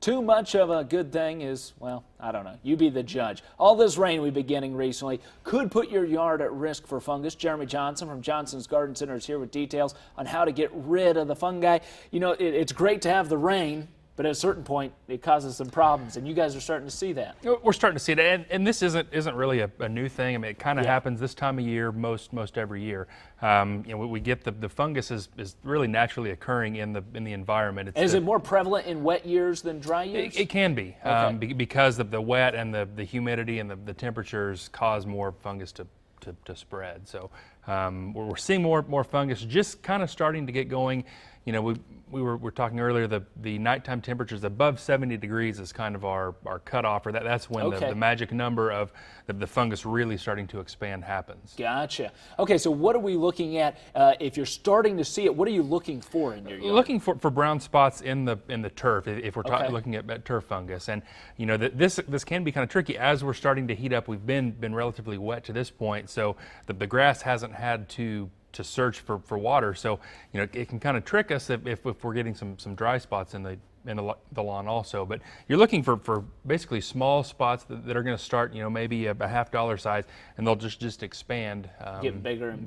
Too much of a good thing is, well, I don't know. You be the judge. All this rain we've been getting recently could put your yard at risk for fungus. Jeremy Johnson from Johnson's Garden Center is here with details on how to get rid of the fungi. You know, it's great to have the rain, but at a certain point, it causes some problems, and you guys are starting to see that. We're starting to see it, and this isn't really a new thing. I mean, it kind of happens this time of year, most every year. You know, we get the fungus is really naturally occurring in the environment. Is it more prevalent in wet years than dry years? It can be, because of the wet and the humidity and the temperatures cause more fungus to spread. So we're seeing more fungus just kind of starting to get going. You know, we were talking earlier, the nighttime temperatures above 70 degrees is kind of our cutoff, or that's when the magic number of the fungus really starting to expand happens. Gotcha. Okay, so what are we looking at? If you're starting to see it, what are you looking for in your yard? Looking for brown spots in the turf, if we're looking at turf fungus. And you know, this can be kind of tricky as we're starting to heat up. We've been relatively wet to this point, so the grass hasn't had to search for water, so you know it can kind of trick us if we're getting some dry spots in the lawn also. But you're looking for basically small spots that are going to start, you know, maybe a $50 size, and they'll just expand, get bigger and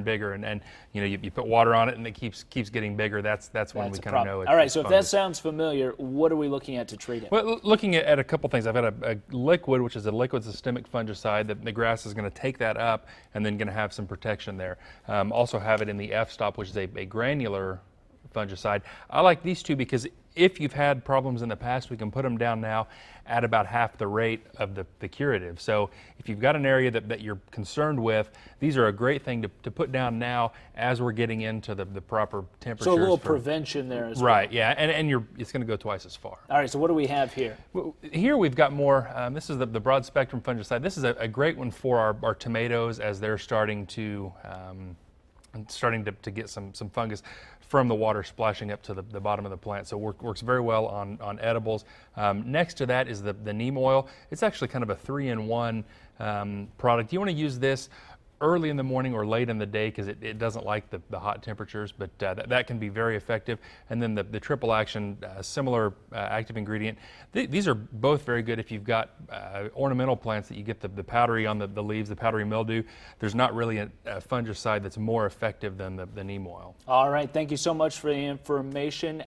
bigger, and you know, you put water on it and it keeps getting bigger. That's when we kind of know it's all right. So fungus. if that sounds familiar, what are we looking at to treat it? Well, looking at a couple things. I've got a liquid, which is a liquid systemic fungicide that the grass is going to take that up and then going to have some protection there. Also have it in the F-stop, which is a granular fungicide. I like these two because if you've had problems in the past, we can put them down now at about half the rate of the curative. So if you've got an area that you're concerned with, these are a great thing to put down now as we're getting into the proper temperatures. So a little prevention there as well. Right, yeah, and it's going to go twice as far. All right, so what do we have here? Well, here we've got more, this is the broad spectrum fungicide. This is a great one for our tomatoes as they're starting to get some fungus from the water splashing up to the bottom of the plant. So works very well on edibles. Next to that is the neem oil. It's actually kind of a 3-in-1 product. You want to use this early in the morning or late in the day because it doesn't like the hot temperatures, but that can be very effective. And then the triple action, similar active ingredient. These are both very good if you've got ornamental plants that you get the powdery on the leaves, the powdery mildew. There's not really a fungicide that's more effective than the neem oil. All right, thank you so much for the information.